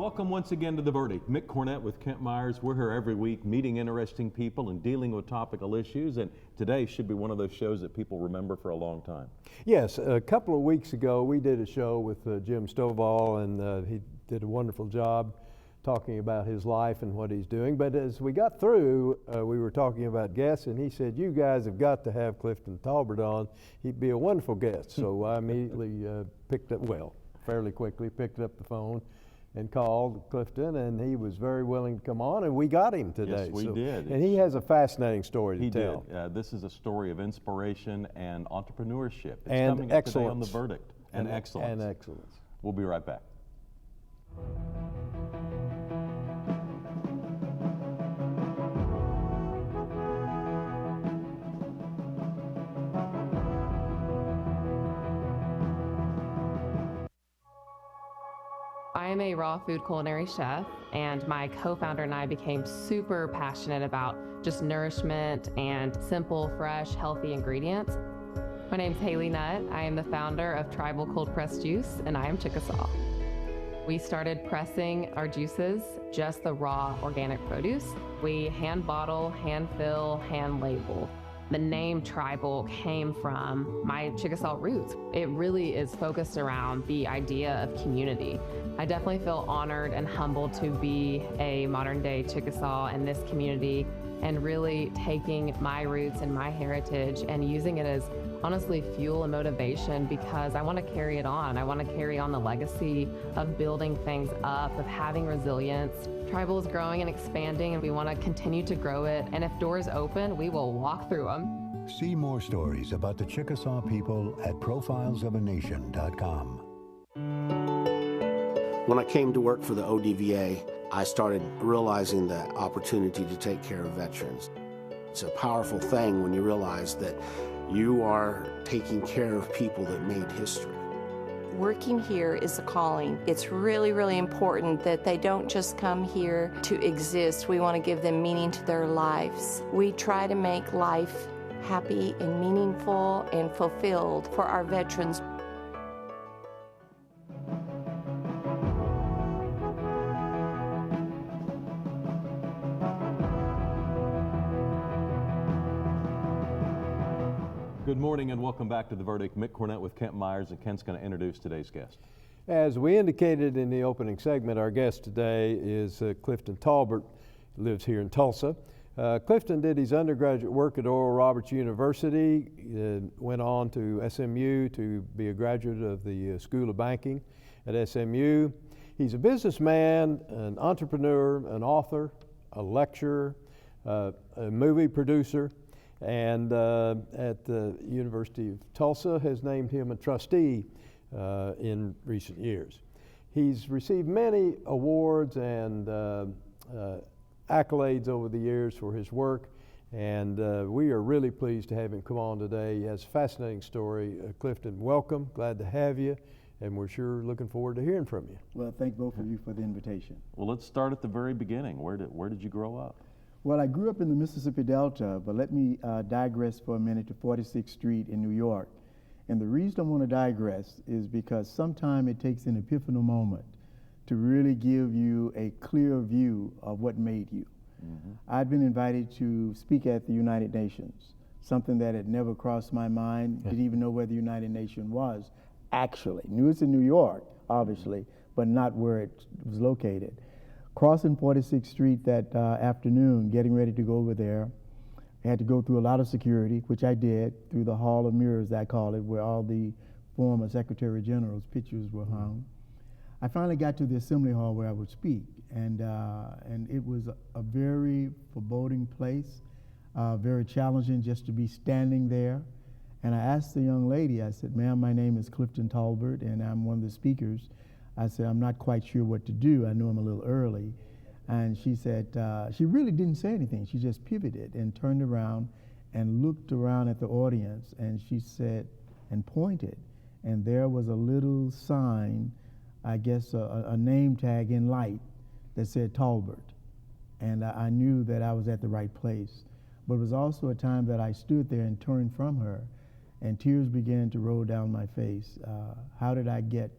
Welcome once again to The Verdict. Mick Cornett with Kent Meyers. We're here every week meeting interesting people and dealing with topical issues, and today should be one of those shows that people remember for a long time. Yes, a couple of weeks ago we did a show with Jim Stovall, and he did a wonderful job talking about his life and what he's doing. But as we got through, we were talking about guests, and he said, you guys have got to have Clifton Taulbert on. He'd be a wonderful guest. So I immediately fairly quickly picked up the phone and called Clifton, and he was very willing to come on, and we got him today. Yes, we did. And he has a fascinating story to tell. He did. This is a story of inspiration and entrepreneurship. It's and coming excellence. Today on The Verdict. And excellence. And excellence. We'll be right back. I am a raw food culinary chef, and my co-founder and I became super passionate about just nourishment and simple, fresh, healthy ingredients. My name's Haley Nutt. I am the founder of Tribal Cold Pressed Juice, and I am Chickasaw. We started pressing our juices, just the raw organic produce. We hand bottle, hand fill, hand label. The name Tribal came from my Chickasaw roots. It really is focused around the idea of community. I definitely feel honored and humbled to be a modern day Chickasaw in this community and really taking my roots and my heritage and using it as honestly fuel and motivation, because I want to carry it on. I want to carry on the legacy of building things up, of having resilience. Tribal is growing and expanding, and we want to continue to grow it. And if doors open, we will walk through them. See more stories about the Chickasaw people at profilesofenation.com. When I came to work for the ODVA, I started realizing the opportunity to take care of veterans. It's a powerful thing when you realize that you are taking care of people that made history. Working here is a calling. It's really, really important that they don't just come here to exist. We want to give them meaning to their lives. We try to make life happy and meaningful and fulfilled for our veterans. Good morning and welcome back to The Verdict. Mick Cornett with Kent Meyers, and Kent's going to introduce today's guest. As we indicated in the opening segment, our guest today is Clifton Taulbert, who lives here in Tulsa. Clifton did his undergraduate work at Oral Roberts University, went on to SMU to be a graduate of the School of Banking at SMU. He's a businessman, an entrepreneur, an author, a lecturer, a movie producer, and at the University of Tulsa has named him a trustee in recent years. He's received many awards and accolades over the years for his work, and we are really pleased to have him come on today. He has a fascinating story. Clifton, welcome, glad to have you, and we're sure looking forward to hearing from you. Well, thank both of you for the invitation. Well, let's start at the very beginning. Where did you grow up? Well, I grew up in the Mississippi Delta, but let me digress for a minute to 46th Street in New York. And the reason I want to digress is because sometimes it takes an epiphanal moment to really give you a clear view of what made you. Mm-hmm. I'd been invited to speak at the United Nations, something that had never crossed my mind, didn't even know where the United Nations was, actually. Knew it's in New York, obviously, but not where it was located. Crossing 46th Street that afternoon, getting ready to go over there, I had to go through a lot of security, which I did, through the Hall of Mirrors, I call it, where all the former Secretary General's pictures were hung. I finally got to the Assembly Hall where I would speak, and it was a very foreboding place, very challenging just to be standing there. And I asked the young lady, I said, ma'am, my name is Clifton Taulbert, and I'm one of the speakers. I said, I'm not quite sure what to do. I know I'm a little early. And she said, she really didn't say anything. She just pivoted and turned around and looked around at the audience, and she said, and pointed. And there was a little sign, I guess a name tag in light that said Taulbert. And I knew that I was at the right place. But it was also a time that I stood there and turned from her, and tears began to roll down my face. How did I get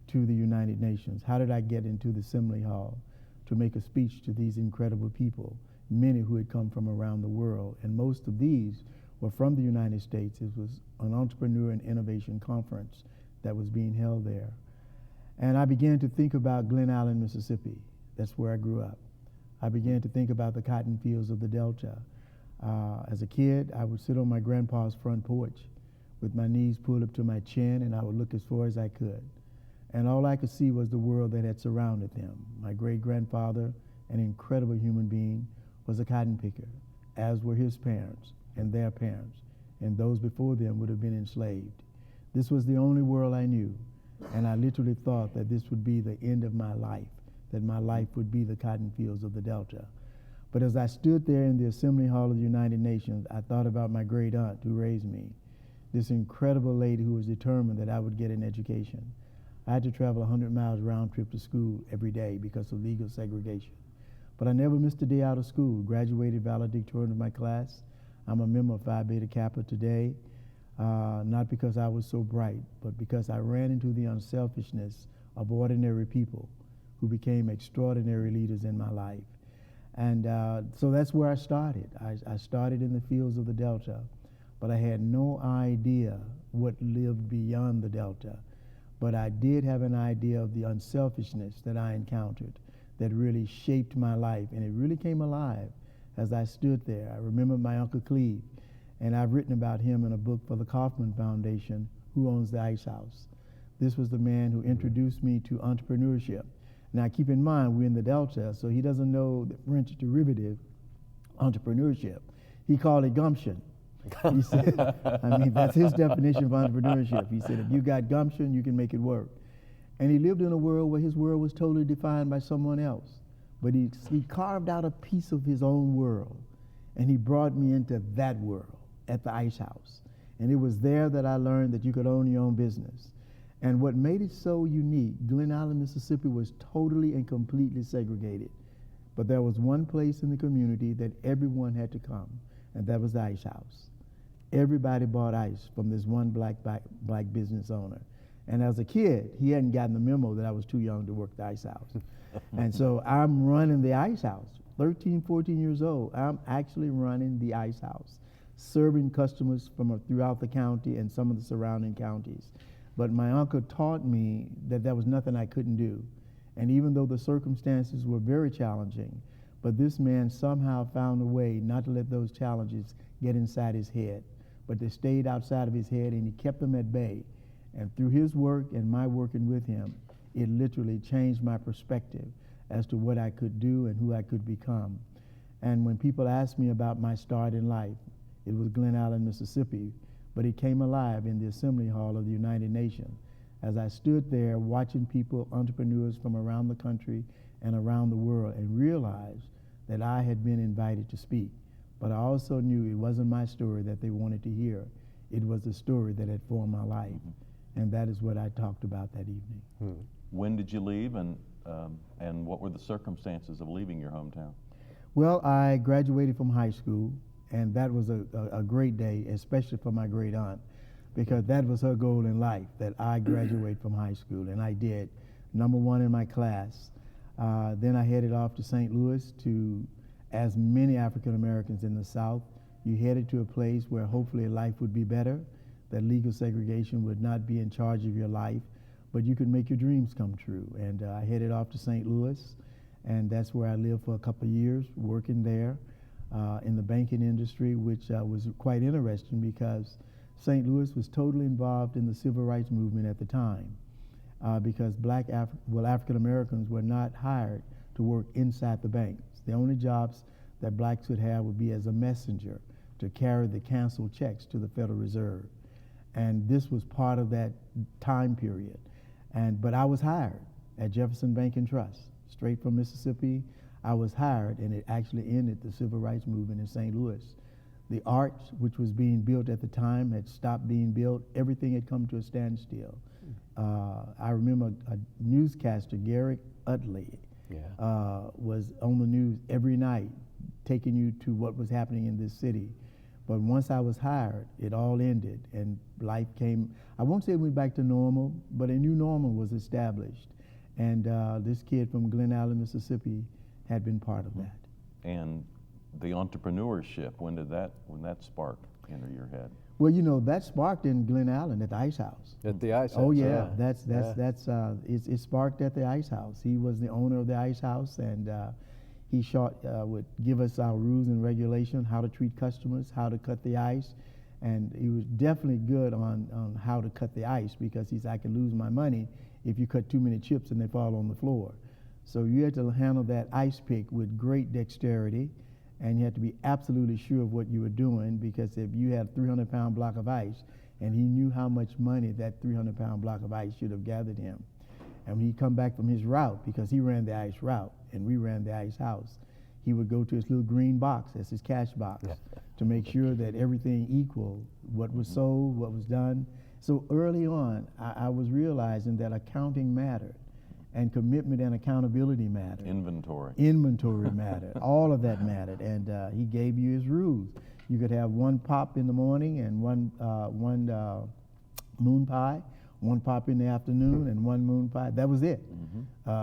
to the United Nations? How did I get into the Assembly Hall to make a speech to these incredible people, many who had come from around the world? And most of these were from the United States. It was an entrepreneur and innovation conference that was being held there. And I began to think about Glen Allen, Mississippi. That's where I grew up. I began to think about the cotton fields of the Delta. As a kid, I would sit on my grandpa's front porch with my knees pulled up to my chin, and I would look as far as I could. And all I could see was the world that had surrounded them. My great-grandfather, an incredible human being, was a cotton picker, as were his parents and their parents, and those before them would have been enslaved. This was the only world I knew, and I literally thought that this would be the end of my life, that my life would be the cotton fields of the Delta. But as I stood there in the Assembly Hall of the United Nations, I thought about my great aunt who raised me, this incredible lady who was determined that I would get an education. I had to travel 100 miles round trip to school every day because of legal segregation. But I never missed a day out of school, graduated valedictorian of my class. I'm a member of Phi Beta Kappa today, not because I was so bright, but because I ran into the unselfishness of ordinary people who became extraordinary leaders in my life. And so that's where I started. I started in the fields of the Delta, but I had no idea what lived beyond the Delta. But I did have an idea of the unselfishness that I encountered that really shaped my life, and it really came alive as I stood there. I remember my Uncle Cleve, and I've written about him in a book for the Kauffman Foundation, Who Owns the Ice House. This was the man who introduced me to entrepreneurship. Now keep in mind, we're in the Delta, so he doesn't know the French derivative, entrepreneurship. He called it gumption. He said, I mean, that's his definition of entrepreneurship. He said, if you got gumption, you can make it work. And he lived in a world where his world was totally defined by someone else. But he carved out a piece of his own world, and he brought me into that world at the Ice House. And it was there that I learned that you could own your own business. And what made it so unique, Glen Allen, Mississippi was totally and completely segregated. But there was one place in the community that everyone had to come, and that was the Ice House. Everybody bought ice from this one black business owner. And as a kid, he hadn't gotten the memo that I was too young to work the Ice House. And so I'm running the Ice House. 13, 14 years old, I'm actually running the Ice House, serving customers from throughout the county and some of the surrounding counties. But my uncle taught me that there was nothing I couldn't do. And even though the circumstances were very challenging, but this man somehow found a way not to let those challenges get inside his head, but they stayed outside of his head, and he kept them at bay. And through his work and my working with him, it literally changed my perspective as to what I could do and who I could become. And when people ask me about my start in life, it was Glen Allen, Mississippi, but it came alive in the Assembly Hall of the United Nations as I stood there watching people, entrepreneurs from around the country and around the world, and realized that I had been invited to speak. But I also knew it wasn't my story that they wanted to hear. It was the story that had formed my life. Mm-hmm. And that is what I talked about that evening. Hmm. When did you leave, and what were the circumstances of leaving your hometown? Well, I graduated from high school, and that was a great day, especially for my great aunt, because that was her goal in life, that I graduate from high school, and I did. #1 in my class. Then I headed off to St. Louis to, as many African Americans in the South, you headed to a place where hopefully life would be better, that legal segregation would not be in charge of your life, but you could make your dreams come true. And I headed off to St. Louis, and that's where I lived for a couple of years, working there in the banking industry, which was quite interesting because St. Louis was totally involved in the civil rights movement at the time, because African Americans were not hired to work inside the banks. The only jobs that blacks would have would be as a messenger to carry the canceled checks to the Federal Reserve. And this was part of that time period. But I was hired at Jefferson Bank and Trust, straight from Mississippi. I was hired, and it actually ended the civil rights movement in St. Louis. The arch, which was being built at the time, had stopped being built. Everything had come to a standstill. I remember a newscaster, Garrick Utley, was on the news every night, taking you to what was happening in this city. But once I was hired, it all ended, and life came, I won't say it went back to normal, but a new normal was established. And this kid from Glen Allen, Mississippi, had been part of that. And the entrepreneurship, when that spark enter your head? Well, you know, that sparked in Glen Allen at the Ice House. At the Ice House. Oh yeah, it sparked at the Ice House. He was the owner of the Ice House, and he would give us our rules and regulation, how to treat customers, how to cut the ice, and he was definitely good on how to cut the ice, because he said, I can lose my money if you cut too many chips and they fall on the floor. So you had to handle that ice pick with great dexterity, and you had to be absolutely sure of what you were doing, because if you had a 300-pound block of ice, and he knew how much money that 300-pound block of ice should have gathered him. And when he'd come back from his route, because he ran the ice route and we ran the ice house, he would go to his little green box, that's his cash box, to make sure that everything equaled what was sold, what was done. So early on, I was realizing that accounting mattered, and commitment and accountability mattered. Inventory mattered. All of that mattered, and he gave you his rules. You could have one pop in the morning and one moon pie, one pop in the afternoon and one moon pie. That was it.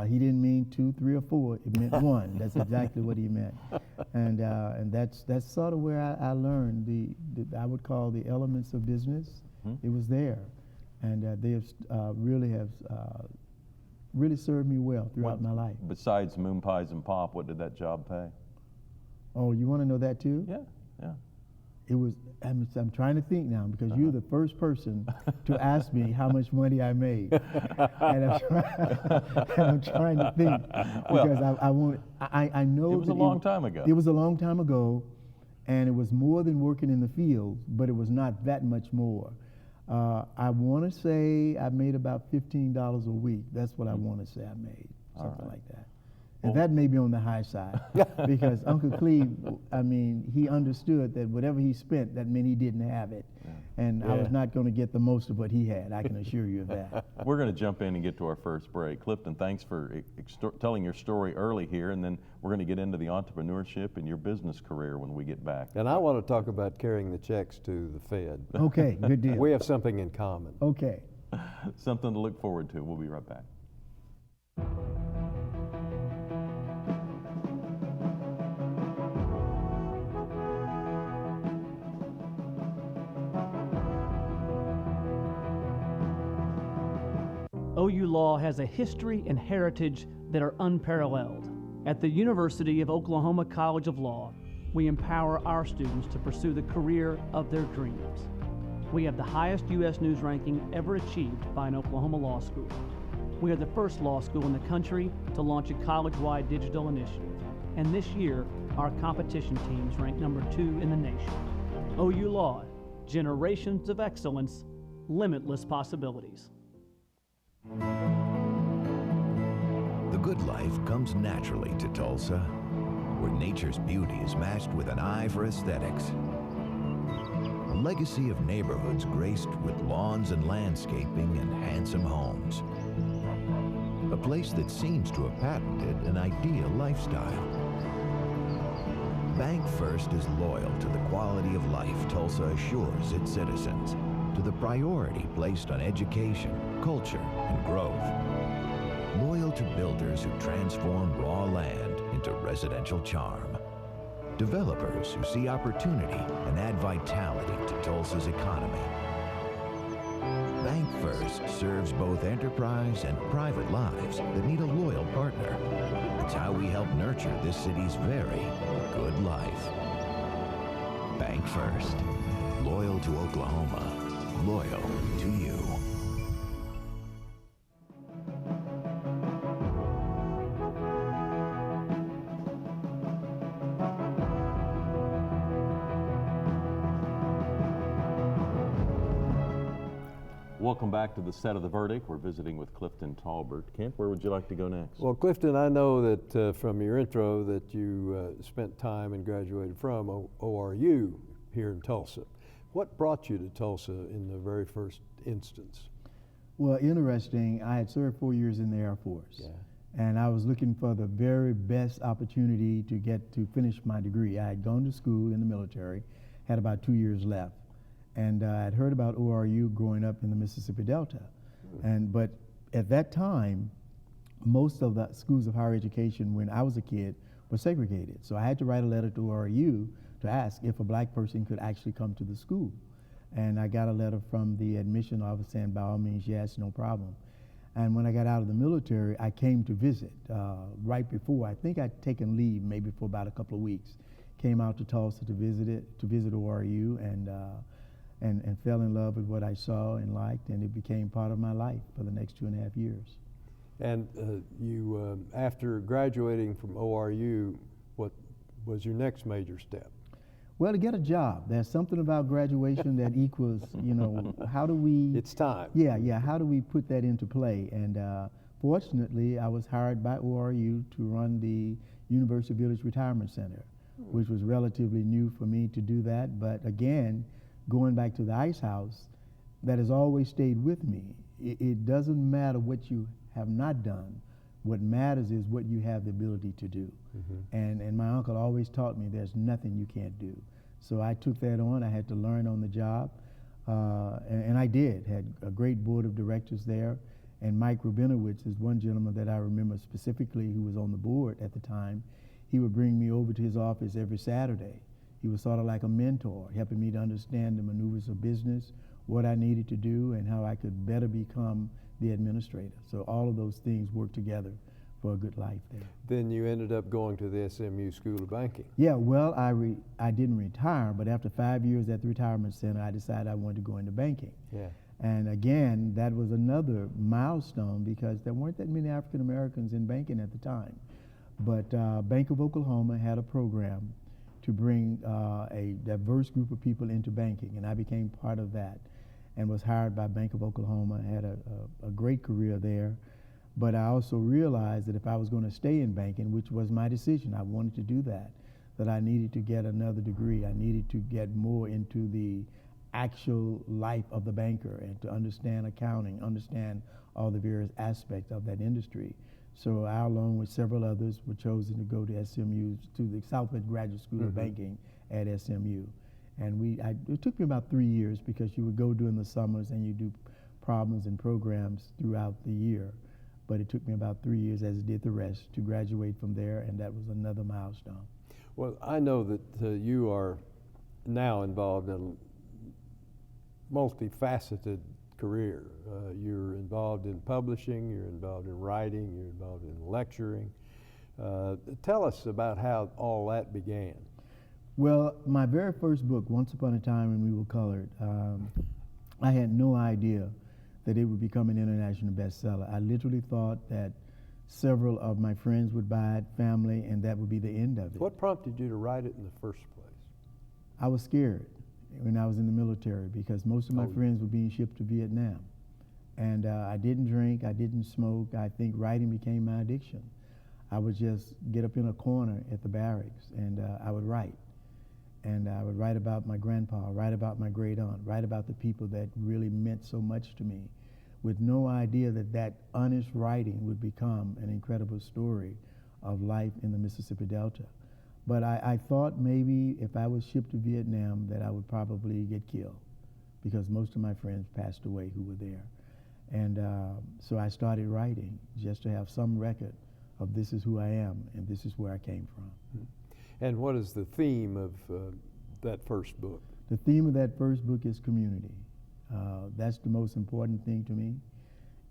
He didn't mean 2, 3, or 4. It meant one. That's exactly what he meant. And that's sort of where I learned the I would call the elements of business. It was there, and they have really served me well throughout my life. Besides moon pies and pop, what did that job pay? Oh, you want to know that too? Yeah. It was, I'm trying to think now, because you're the first person to ask me how much money I made. And I'm trying to think, because I know it was a long time ago. It was a long time ago, and it was more than working in the field, but it was not that much more. I want to say I made about $15 a week. That's what I want to say I made, something like that. And that may be on the high side, because Uncle Cleve, I mean, he understood that whatever he spent, that meant he didn't have it. And I was not going to get the most of what he had, I can assure you of that. We're going to jump in and get to our first break. Clifton, thanks for telling your story early here, and then we're going to get into the entrepreneurship and your business career when we get back. And I want to talk about carrying the checks to the Fed. Okay, good deal. We have something in common. Okay. Something to look forward to. We'll be right back. OU Law has a history and heritage that are unparalleled. At the University of Oklahoma College of Law, we empower our students to pursue the career of their dreams. We have the highest U.S. News ranking ever achieved by an Oklahoma law school. We are the first law school in the country to launch a college-wide digital initiative, and this year, our competition teams rank number 2 in the nation. OU Law, generations of excellence, limitless possibilities. The good life comes naturally to Tulsa, where nature's beauty is matched with an eye for aesthetics. A legacy of neighborhoods graced with lawns and landscaping and handsome homes. A place that seems to have patented an ideal lifestyle. Bank First is loyal to the quality of life Tulsa assures its citizens, to the priority placed on education, culture, and growth. Loyal to builders who transform raw land into residential charm. Developers who see opportunity and add vitality to Tulsa's economy. Bank First serves both enterprise and private lives that need a loyal partner. It's how we help nurture this city's very good life. Bank First. Loyal to Oklahoma. Loyal to you. Welcome back to the set of The Verdict. We're visiting with Clifton Taulbert. Kent, where would you like to go next? Well, Clifton, I know that from your intro that you spent time and graduated from ORU here in Tulsa. What brought you to Tulsa in the very first instance? Well, interesting. I had served 4 years in the Air Force, and I was looking for the very best opportunity to finish my degree. I had gone to school in the military, had about 2 years left. And I'd heard about ORU growing up in the Mississippi Delta. But at that time, most of the schools of higher education when I was a kid were segregated. So I had to write a letter to ORU to ask if a black person could actually come to the school. And I got a letter from the admission officer saying, by all means, yes, no problem. And when I got out of the military, I came to visit right before. I think I'd taken leave maybe for about a couple of weeks. Came out to Tulsa to visit ORU, and fell in love with what I saw and liked, and it became part of my life for the next 2.5 years. And you, after graduating from ORU, what was your next major step? Well, to get a job. There's something about graduation that equals, you know, how do we... It's time. Yeah, how do we put that into play? And fortunately, I was hired by ORU to run the University Village Retirement Center, which was relatively new for me to do that. But again, going back to the Ice House, that has always stayed with me. It doesn't matter what you have not done. What matters is what you have the ability to do. And my uncle always taught me there's nothing you can't do. So I took that on. I had to learn on the job, and I did. Had a great board of directors there. And Mike Rabinowitz is one gentleman that I remember specifically who was on the board at the time. He would bring me over to his office every Saturday. He was sort of like a mentor, helping me to understand the maneuvers of business, what I needed to do, and how I could better become the administrator. So all of those things work together for a good life there. Then you ended up going to the SMU School of Banking. Yeah, well, I didn't retire, but after 5 years at the retirement center, I decided I wanted to go into banking. Yeah. And again, that was another milestone because there weren't that many African Americans in banking at the time. But Bank of Oklahoma had a program to bring a diverse group of people into banking, and I became part of that and was hired by Bank of Oklahoma. Had a great career there. But I also realized that if I was going to stay in banking, which was my decision, I wanted to do that, that I needed to get another degree. I needed to get more into the actual life of the banker and to understand accounting, understand all the various aspects of that industry. So I, along with several others, were chosen to go to SMU, to the Southwest Graduate School of Banking at SMU. And it took me about 3 years because you would go during the summers and you do problems and programs throughout the year. But it took me about 3 years, as it did the rest, to graduate from there, and that was another milestone. Well, I know that you are now involved in a multifaceted career. You're involved in publishing, you're involved in writing, you're involved in lecturing. Tell us about how all that began. Well, my very first book, Once Upon a Time When We Were Colored, I had no idea that it would become an international bestseller. I literally thought that several of my friends would buy it, family, and that would be the end of it. What prompted you to write it in the first place? I was scared when I was in the military because most of my friends were being shipped to Vietnam. And I didn't drink, I didn't smoke. I think writing became my addiction. I would just get up in a corner at the barracks and I would write. And I would write about my grandpa, write about my great aunt, write about the people that really meant so much to me, with no idea that that honest writing would become an incredible story of life in the Mississippi Delta. But I thought maybe if I was shipped to Vietnam that I would probably get killed because most of my friends passed away who were there. And so I started writing just to have some record of this is who I am and this is where I came from. And what is the theme of that first book? The theme of that first book is community. That's the most important thing to me.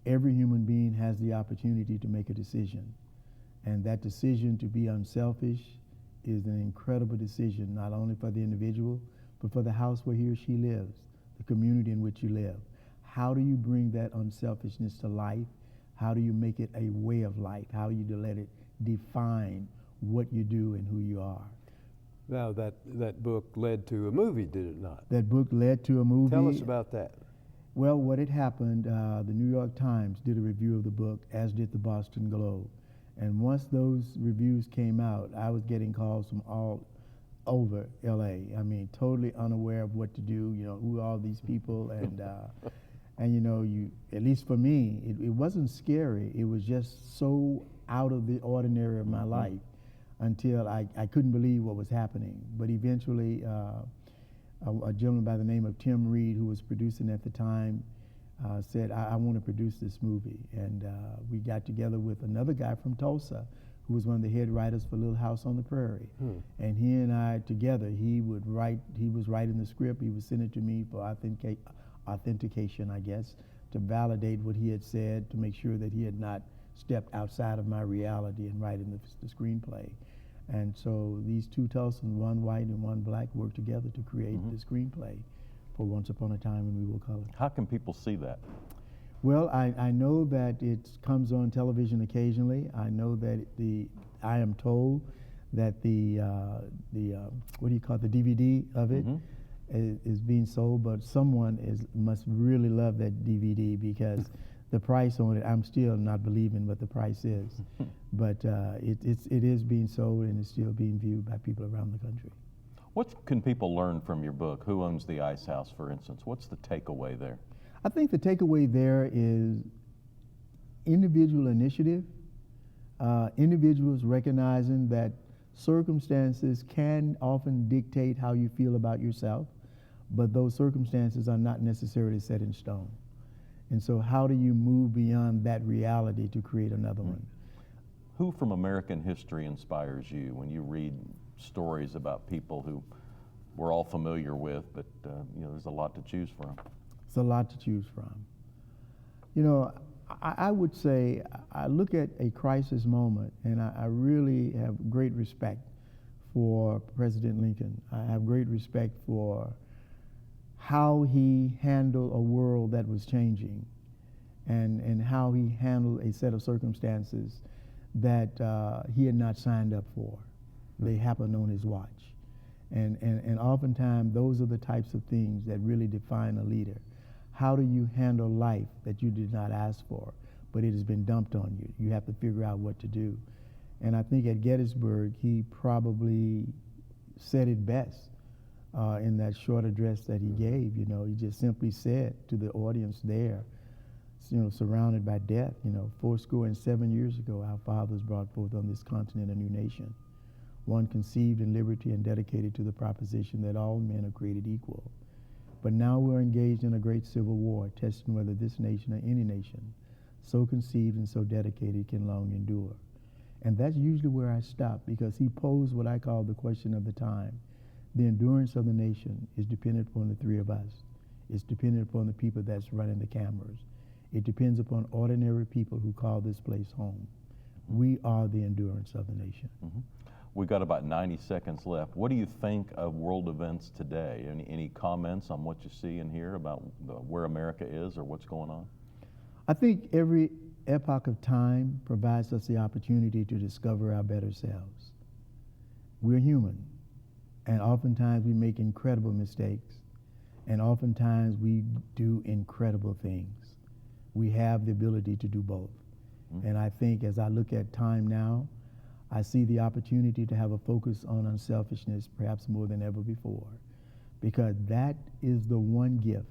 Every human being has the opportunity to make a decision. And that decision to be unselfish is an incredible decision, not only for the individual, but for the house where he or she lives, the community in which you live. How do you bring that unselfishness to life? How do you make it a way of life? How do you let it define what you do and who you are? Now, that book led to a movie, did it not? That book led to a movie. Tell us about that. Well, what had happened, the New York Times did a review of the book, as did the Boston Globe. And once those reviews came out, I was getting calls from all over LA. I mean, totally unaware of what to do, you know, who are all these people, and you know, at least for me, it wasn't scary. It was just so out of the ordinary of my life until I couldn't believe what was happening. But eventually, a gentleman by the name of Tim Reed, who was producing at the time, said, I want to produce this movie. And we got together with another guy from Tulsa, who was one of the head writers for Little House on the Prairie. And he and I together, he was writing the script, he would send it to me for authentication, I guess, to validate what he had said, to make sure that he had not stepped outside of my reality in writing the screenplay. And so these two Tulsans, one white and one black, worked together to create the screenplay for Once Upon a Time in We Will Color. How can people see that? Well, I know that it comes on television occasionally. I know that I am told that the what do you call it, the DVD of it is being sold, but someone must really love that DVD, because the price on it, I'm still not believing what the price is. But it is being sold, and it's still being viewed by people around the country. What can people learn from your book? Who Owns the Ice House, for instance? What's the takeaway there? I think the takeaway there is individual initiative, individuals recognizing that circumstances can often dictate how you feel about yourself, but those circumstances are not necessarily set in stone. And so how do you move beyond that reality to create another one? Who from American history inspires you when you read stories about people who we're all familiar with, but there's a lot to choose from? It's a lot to choose from. You know, I would say I look at a crisis moment, and I really have great respect for President Lincoln. I have great respect for how he handled a world that was changing, and how he handled a set of circumstances that he had not signed up for. They happened on his watch. And oftentimes those are the types of things that really define a leader. How do you handle life that you did not ask for, but it has been dumped on you? You have to figure out what to do. And I think at Gettysburg, he probably said it best in that short address that he gave. You know, he just simply said to the audience there, surrounded by death, 87 years ago, our fathers brought forth on this continent a new nation, one conceived in liberty and dedicated to the proposition that all men are created equal. But now we're engaged in a great civil war, testing whether this nation or any nation, so conceived and so dedicated, can long endure. And that's usually where I stop, because he posed what I call the question of the time. The endurance of the nation is dependent upon the three of us. It's dependent upon the people that's running the cameras. It depends upon ordinary people who call this place home. We are the endurance of the nation. We've got about 90 seconds left. What do you think of world events today? Any comments on what you see and hear about where America is or what's going on? I think every epoch of time provides us the opportunity to discover our better selves. We're human, and oftentimes we make incredible mistakes, and oftentimes we do incredible things. We have the ability to do both. And I think as I look at time now, I see the opportunity to have a focus on unselfishness perhaps more than ever before, because that is the one gift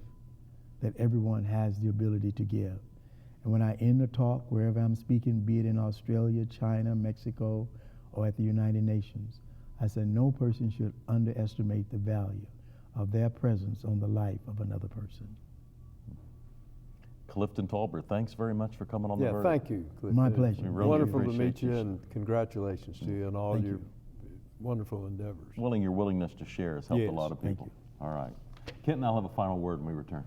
that everyone has the ability to give. And when I end a talk, wherever I'm speaking, be it in Australia, China, Mexico, or at the United Nations, I said no person should underestimate the value of their presence on the life of another person. Clifton Taulbert, thanks very much for coming on the Verdict. Thank you, Clifton. My pleasure. Really Wonderful to appreciate meet you, and congratulations to you on all Thank your you. wonderful endeavors. Your willingness to share has helped Yes, a lot of thank people. All right. Kent and I'll have a final word when we return.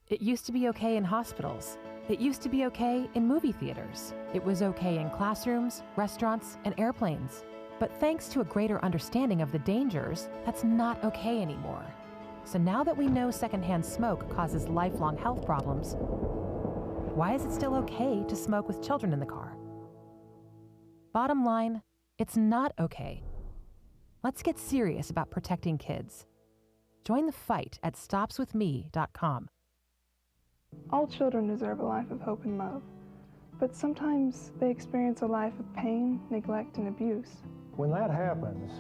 It used to be okay in hospitals. It used to be okay in movie theaters. It was okay in classrooms, restaurants, and airplanes. But thanks to a greater understanding of the dangers, that's not okay anymore. So now that we know secondhand smoke causes lifelong health problems, why is it still okay to smoke with children in the car? Bottom line, it's not okay. Let's get serious about protecting kids. Join the fight at stopswithme.com. All children deserve a life of hope and love, but sometimes they experience a life of pain, neglect, and abuse. When that happens,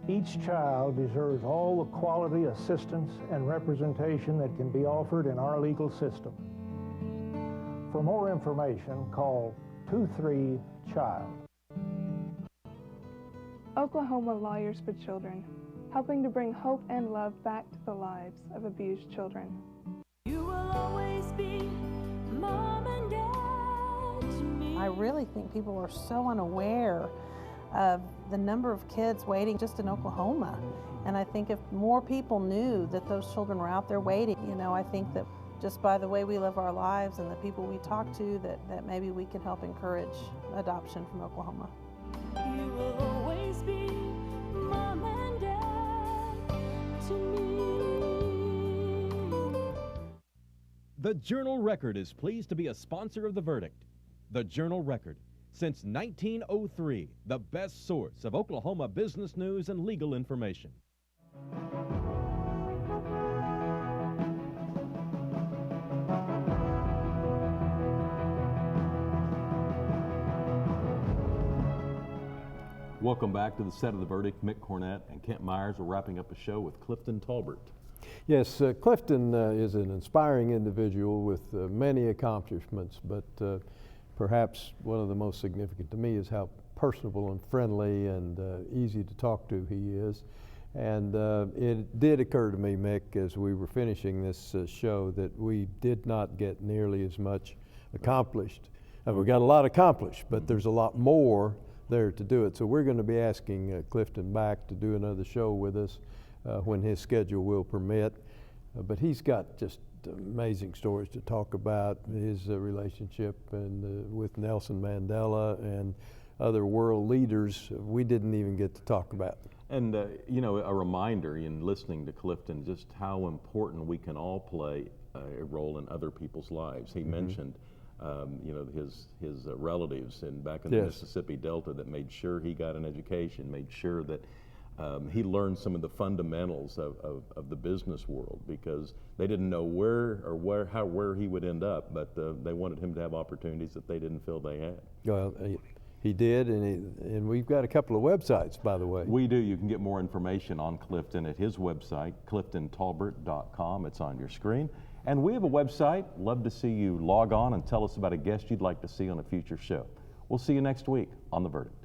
Each child deserves all the quality assistance and representation that can be offered in our legal system. For more information, call 23-CHILD. Oklahoma Lawyers for Children, helping to bring hope and love back to the lives of abused children. You will always be mom and dad to me. I really think people are so unaware of the number of kids waiting just in Oklahoma. And I think if more people knew that those children were out there waiting, you know, I think that just by the way we live our lives and the people we talk to, that maybe we can help encourage adoption from Oklahoma. You will always be mom and dad to me. The Journal-Record is pleased to be a sponsor of The Verdict. The Journal-Record, since 1903, the best source of Oklahoma business news and legal information. Welcome back to the set of The Verdict. Mick, Cornett, and Kent Meyers are wrapping up a show with Clifton Taulbert. Yes, Clifton is an inspiring individual with many accomplishments, but perhaps one of the most significant to me is how personable and friendly and easy to talk to he is. And it did occur to me, Mick, as we were finishing this show, that we did not get nearly as much accomplished. We got a lot accomplished, but there's a lot more there to do it. So we're going to be asking Clifton back to do another show with us when his schedule will permit. But he's got just amazing stories to talk about, his relationship and with Nelson Mandela and other world leaders we didn't even get to talk about. And you know, a reminder in listening to Clifton just how important we can all play a role in other people's lives. He mentioned you know, his relatives back in the Mississippi Delta that made sure he got an education, made sure that he learned some of the fundamentals of the business world, because they didn't know where he would end up, but they wanted him to have opportunities that they didn't feel they had. Well, he did, and we've got a couple of websites, by the way. We do. You can get more information on Clifton at his website, cliftontaulbert.com. It's on your screen. And we have a website. Love to see you log on and tell us about a guest you'd like to see on a future show. We'll see you next week on The Verdict.